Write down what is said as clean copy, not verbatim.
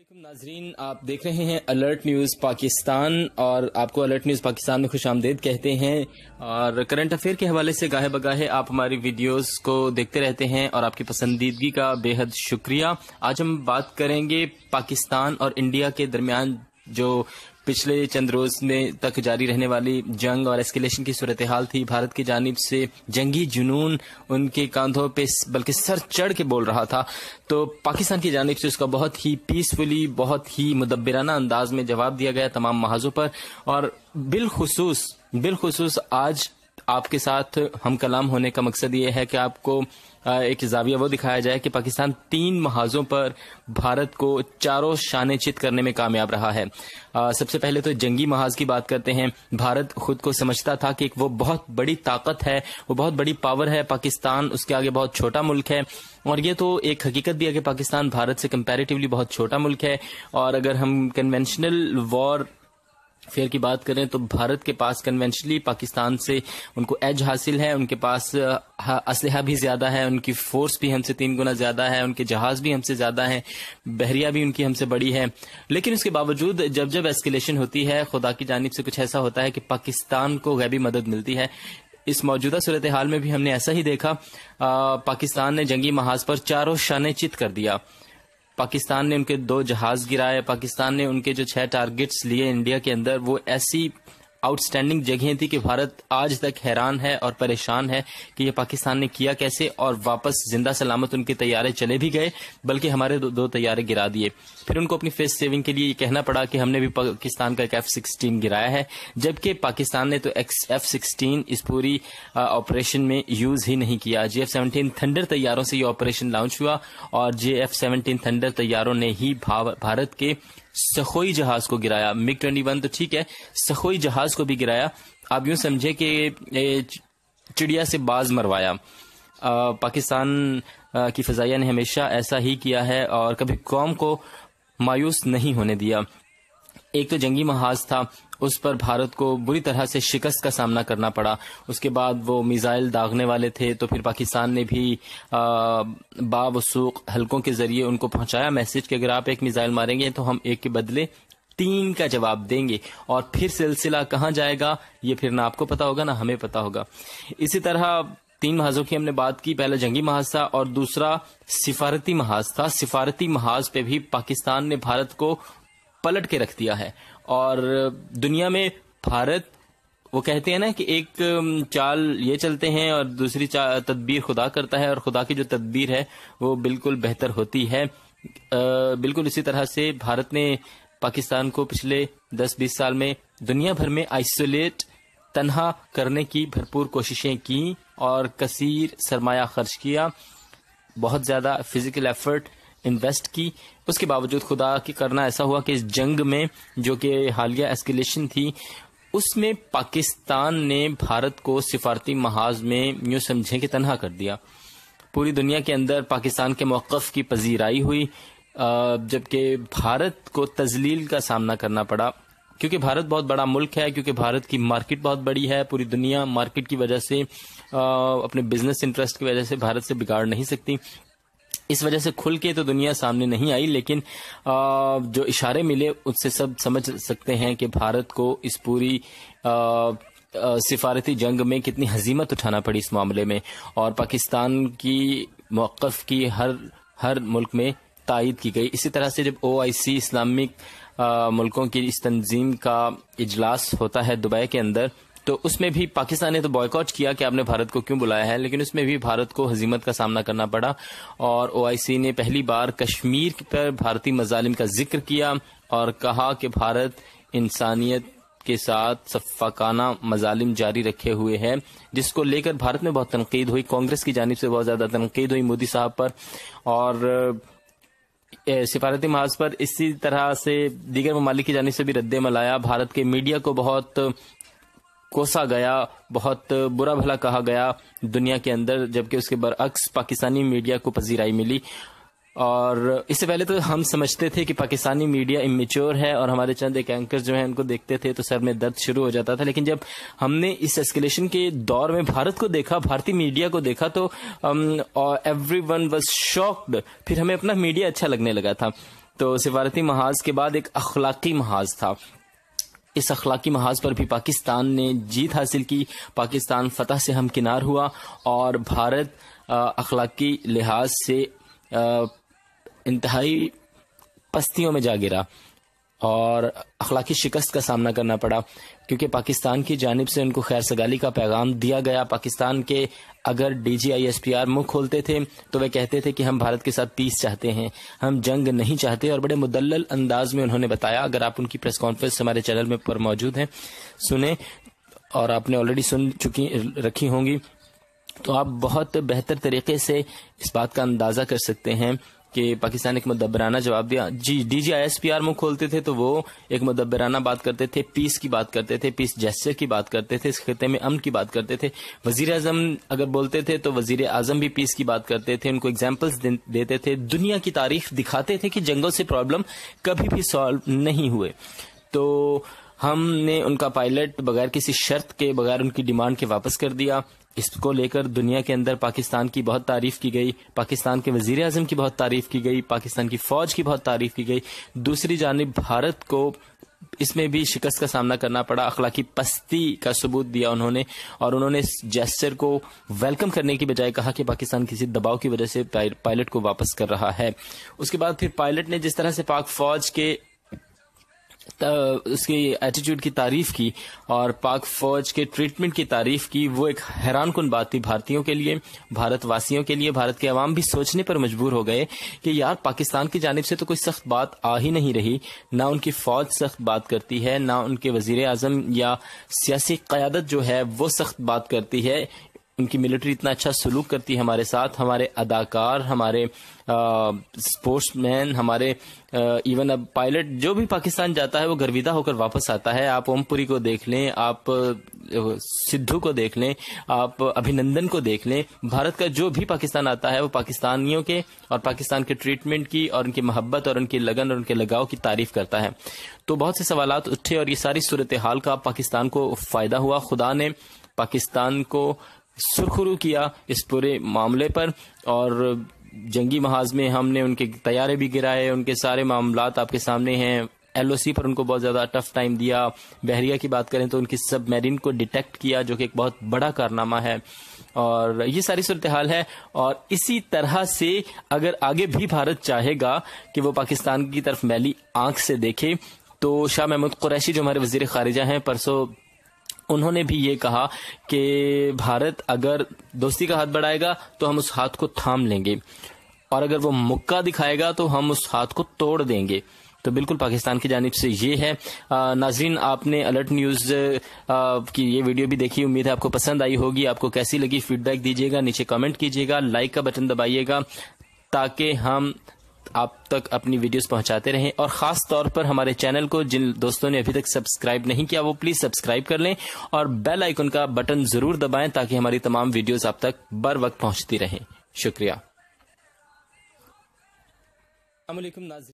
علیکم ناظرین، آپ دیکھ رہے ہیں الرٹ نیوز پاکستان اور آپ کو الرٹ نیوز پاکستان میں خوش آمدید کہتے ہیں۔ اور کرنٹ افیئر کے حوالے سے گاہے بگاہے آپ ہماری ویڈیوز کو دیکھتے رہتے ہیں اور آپ کی پسندیدگی کا بے حد شکریہ۔ آج ہم بات کریں گے پاکستان اور انڈیا کے درمیان جو پچھلے چند روز میں تک جاری رہنے والی جنگ اور ایسکیلیشن کی صورتحال تھی۔ بھارت کی جانب سے جنگی جنون ان کے کاندھوں پہ بلکہ سر چڑھ کے بول رہا تھا، تو پاکستان کی جانب سے اس کا بہت ہی پیسفلی، بہت ہی مدبرانہ انداز میں جواب دیا گیا تمام محاذوں پر۔ اور بالخصوص آج آپ کے ساتھ ہم کلام ہونے کا مقصد یہ ہے کہ آپ کو ایک زاویہ وہ دکھایا جائے کہ پاکستان 3 محاذوں پر بھارت کو چاروں شانے چت کرنے میں کامیاب رہا ہے۔ سب سے پہلے تو جنگی محاذ کی بات کرتے ہیں۔ بھارت خود کو سمجھتا تھا کہ وہ بہت بڑی طاقت ہے، وہ بہت بڑی پاور ہے، پاکستان اس کے آگے بہت چھوٹا ملک ہے، اور یہ تو ایک حقیقت بھی ہے کہ پاکستان بھارت سے کمپیریٹیولی بہت چھوٹا ملک ہے۔ اور اگر ہم کنونشنل وار فیئر کی بات کریں تو بھارت کے پاس کنونشنلی پاکستان سے ان کو ایج حاصل ہے، ان کے پاس اسلحہ بھی زیادہ ہے، ان کی فورس بھی ہم سے 3 گنا زیادہ ہے، ان کے جہاز بھی ہم سے زیادہ ہیں، بحریہ بھی ان کی ہم سے بڑی ہے۔ لیکن اس کے باوجود جب ایسکیلیشن ہوتی ہے، خدا کی جانب سے کچھ ایسا ہوتا ہے کہ پاکستان کو غیبی مدد ملتی ہے۔ اس موجودہ صورتحال میں بھی ہم نے ایسا ہی دیکھا۔ پاکستان نے جنگی محاذ پر چاروں شانے چت کر دیا۔ پاکستان نے ان کے 2 جہاز گرائے، پاکستان نے ان کے جو 6 ٹارگٹس لیے انڈیا کے اندر، وہ ایسی آؤٹ سٹینڈنگ جگہیں تھی کہ بھارت آج تک حیران ہے اور پریشان ہے کہ یہ پاکستان نے کیا کیسے، اور واپس زندہ سلامت ان کے طیارے چلے بھی گئے، بلکہ ہمارے 2 طیارے گرا دیے۔ پھر ان کو اپنی فیس سیونگ کے لیے یہ کہنا پڑا کہ ہم نے بھی پاکستان کا ایک F-16 گرایا ہے، جبکہ پاکستان نے تو F-16 اس پوری آپریشن میں یوز ہی نہیں کیا۔ F-17 تھنڈر طیاروں سے یہ آپریشن لانچ ہوا، اور F-17 تھنڈر طیاروں نے ہی بھارت کے سخوئی جہاز کو گرایا۔ MiG-21 تو ٹھیک ہے، سخوئی جہاز کو بھی گرایا۔ آپ یوں سمجھے کہ چڑیا سے باز مروایا۔ پاکستان کی فضائیہ نے ہمیشہ ایسا ہی کیا ہے اور کبھی قوم کو مایوس نہیں ہونے دیا۔ ایک تو جنگی محاذ تھا، اس پر بھارت کو بری طرح سے شکست کا سامنا کرنا پڑا۔ اس کے بعد وہ میزائل داغنے والے تھے، تو پھر پاکستان نے بھی باوثوق حلقوں کے ذریعے ان کو پہنچایا میسج کہ اگر آپ ایک میزائل ماریں گے تو ہم 1 کے بدلے 3 کا جواب دیں گے۔ اور پھر سلسلہ کہاں جائے گا یہ پھر نہ آپ کو پتا ہوگا نہ ہمیں پتا ہوگا۔ اسی طرح 3 محاذوں کی ہم نے بات کی۔ پہلا جنگی محاذ تھا اور دوسرا سفارتی محاذ تھا۔ سفارتی محاذ پہ بھی پاکستان نے بھارت کو پلٹ کے رکھ دیا ہے، اور دنیا میں بھارت، وہ کہتے ہیں نا کہ ایک چال یہ چلتے ہیں اور دوسری تدبیر خدا کرتا ہے، اور خدا کی جو تدبیر ہے وہ بالکل بہتر ہوتی ہے۔ بالکل اسی طرح سے بھارت نے پاکستان کو پچھلے 10-20 سال میں دنیا بھر میں آئسولیٹ، تنہا کرنے کی بھرپور کوششیں کی اور کثیر سرمایہ خرچ کیا، بہت زیادہ فزیکل ایفرٹ انویسٹ کی۔ اس کے باوجود خدا کی کرنا ایسا ہوا کہ اس جنگ میں جو کہ حالیہ ایسکیلیشن تھی، اس میں پاکستان نے بھارت کو سفارتی محاذ میں یوں سمجھیں کہ تنہا کر دیا۔ پوری دنیا کے اندر پاکستان کے موقف کی پذیرائی ہوئی، جبکہ بھارت کو تذلیل کا سامنا کرنا پڑا، کیونکہ بھارت بہت بڑا ملک ہے، کیونکہ بھارت کی مارکیٹ بہت بڑی ہے۔ پوری دنیا مارکیٹ کی وجہ سے، اپنے بزنس انٹرسٹ کی وجہ سے بھارت سے بگاڑ نہیں سکتی۔ اس وجہ سے کھل کے تو دنیا سامنے نہیں آئی، لیکن جو اشارے ملے اس سے سب سمجھ سکتے ہیں کہ بھارت کو اس پوری سفارتی جنگ میں کتنی ہزیمت اٹھانا پڑی اس معاملے میں، اور پاکستان کی موقف کی ہر ملک میں تائید کی گئی۔ اسی طرح سے جب OIC اسلامک ملکوں کی اس تنظیم کا اجلاس ہوتا ہے دبئی کے اندر، تو اس میں بھی پاکستان نے تو بائیکاٹ کیا کہ آپ نے بھارت کو کیوں بلایا ہے، لیکن اس میں بھی بھارت کو ہزیمت کا سامنا کرنا پڑا، اور OIC نے پہلی بار کشمیر پر بھارتی مظالم کا ذکر کیا اور کہا کہ بھارت انسانیت کے ساتھ سفاکانہ مظالم جاری رکھے ہوئے ہے، جس کو لے کر بھارت میں بہت تنقید ہوئی، کانگریس کی جانب سے بہت زیادہ تنقید ہوئی مودی صاحب پر، اور سفارتی محاذ پر اسی طرح سے دیگر ممالک کی جانب سے بھی رد عمل آیا۔ بھارت کے میڈیا کو بہت کوسا گیا، بہت برا بھلا کہا گیا دنیا کے اندر، جبکہ اس کے برعکس پاکستانی میڈیا کو پذیرائی ملی۔ اور اس سے پہلے تو ہم سمجھتے تھے کہ پاکستانی میڈیا امیچور ہے، اور ہمارے چند ایک اینکر جو ہیں ان کو دیکھتے تھے تو سر میں درد شروع ہو جاتا تھا، لیکن جب ہم نے اس ایسکیلیشن کے دور میں بھارت کو دیکھا، بھارتی میڈیا کو دیکھا، تو ایوری ون واز شاکڈ۔ پھر ہمیں اپنا میڈیا اچھا لگنے لگا تھا۔ تو سفارتی محاذ کے بعد ایک اخلاقی محاذ تھا. اس اخلاقی محاذ پر بھی پاکستان نے جیت حاصل کی، پاکستان فتح سے ہمکنار ہوا اور بھارت اخلاقی لحاظ سے انتہائی پستیوں میں جا گرا اور اخلاقی شکست کا سامنا کرنا پڑا، کیونکہ پاکستان کی جانب سے ان کو خیر سگالی کا پیغام دیا گیا. پاکستان کے اگر DGISPR منہ کھولتے تھے تو وہ کہتے تھے کہ ہم بھارت کے ساتھ پیس چاہتے ہیں، ہم جنگ نہیں چاہتے، اور بڑے مدلل انداز میں انہوں نے بتایا. اگر آپ ان کی پریس کانفرنس ہمارے چینل میں پر موجود ہیں سنیں، اور آپ نے آلریڈی سن رکھی ہوں گی، تو آپ بہت بہتر طریقے سے اس بات کا اندازہ کر سکتے ہیں کہ پاکستان ایک مدبرانہ جواب دیا. DGISPR منہ کھولتے تھے تو وہ ایک مدبرانہ بات کرتے تھے، پیس کی بات کرتے تھے، پیس جیسچر کی بات کرتے تھے، اس خطے میں امن کی بات کرتے تھے. وزیر اعظم اگر بولتے تھے تو وزیر اعظم بھی پیس کی بات کرتے تھے، ان کو ایگزامپلس دیتے تھے، دنیا کی تاریخ دکھاتے تھے کہ جنگوں سے پرابلم کبھی بھی سالو نہیں ہوئے. تو ہم نے ان کا پائلٹ بغیر کسی شرط کے، بغیر ان کی ڈیمانڈ کے واپس کر دیا. اس کو لے کر دنیا کے اندر پاکستان کی بہت تعریف کی گئی، پاکستان کے وزیر اعظم کی بہت تعریف کی گئی، پاکستان کی فوج کی بہت تعریف کی گئی. دوسری جانب بھارت کو اس میں بھی شکست کا سامنا کرنا پڑا، اخلاقی پستی کا ثبوت دیا انہوں نے، اور انہوں نے جیسچر کو ویلکم کرنے کی بجائے کہا کہ پاکستان کسی دباؤ کی وجہ سے پائلٹ کو واپس کر رہا ہے. اس کے بعد پھر پائلٹ نے جس طرح سے پاک فوج کے اس کی ایٹیٹیوڈ کی تعریف کی اور پاک فوج کے ٹریٹمنٹ کی تعریف کی، وہ ایک حیران کن بات تھی بھارتیوں کے لیے، بھارت واسیوں کے لیے. بھارت کے عوام بھی سوچنے پر مجبور ہو گئے کہ یار پاکستان کی جانب سے تو کوئی سخت بات آ ہی نہیں رہی، نہ ان کی فوج سخت بات کرتی ہے، نہ ان کے وزیر اعظم یا سیاسی قیادت جو ہے وہ سخت بات کرتی ہے، ان کی ملٹری اتنا اچھا سلوک کرتی ہے ہمارے ساتھ. ہمارے اداکار، ہمارے اسپورٹس مین، ہمارے ایون اب پائلٹ جو بھی پاکستان جاتا ہے وہ گرویدہ ہو کر واپس آتا ہے. آپ اوم پوری کو دیکھ لیں، آپ سدھو کو دیکھ لیں، آپ ابھینندن کو دیکھ لیں، بھارت کا جو بھی پاکستان آتا ہے وہ پاکستانیوں کے اور پاکستان کے ٹریٹمنٹ کی اور ان کی محبت اور ان کی لگن اور ان کے لگاؤ کی تعریف کرتا ہے. تو بہت سے سوالات اٹھے اور یہ ساری صورتحال کا پاکستان کو فائدہ ہوا. خدا نے پاکستان کو سرخرو کیا اس پورے معاملے پر، اور جنگی محاذ میں ہم نے ان کے طیارے بھی گرائے، ان کے سارے معاملات آپ کے سامنے ہیں. LOC پر ان کو بہت زیادہ ٹف ٹائم دیا. بحریہ کی بات کریں تو ان کی سب میرین کو ڈیٹیکٹ کیا، جو کہ ایک بہت بڑا کارنامہ ہے. اور یہ ساری صورتحال ہے، اور اسی طرح سے اگر آگے بھی بھارت چاہے گا کہ وہ پاکستان کی طرف میلی آنکھ سے دیکھے، تو شاہ محمود قریشی جو ہمارے وزیر خارجہ ہیں، پرسوں انہوں نے بھی یہ کہا کہ بھارت اگر دوستی کا ہاتھ بڑھائے گا تو ہم اس ہاتھ کو تھام لیں گے، اور اگر وہ مکہ دکھائے گا تو ہم اس ہاتھ کو توڑ دیں گے. تو بالکل پاکستان کی جانب سے یہ ہے. ناظرین، آپ نے الرٹ نیوز کی یہ ویڈیو بھی دیکھی، امید ہے آپ کو پسند آئی ہوگی. آپ کو کیسی لگی فیڈ بیک دیجیے گا، نیچے کمنٹ کیجیے گا، لائک کا بٹن دبائیے گا تاکہ ہم آپ تک اپنی ویڈیوز پہنچاتے رہیں. اور خاص طور پر ہمارے چینل کو جن دوستوں نے ابھی تک سبسکرائب نہیں کیا وہ پلیز سبسکرائب کر لیں، اور بیل آئیکن کا بٹن ضرور دبائیں تاکہ ہماری تمام ویڈیوز آپ تک بر وقت پہنچتی رہیں. شکریہ. السلام علیکم ناظرین.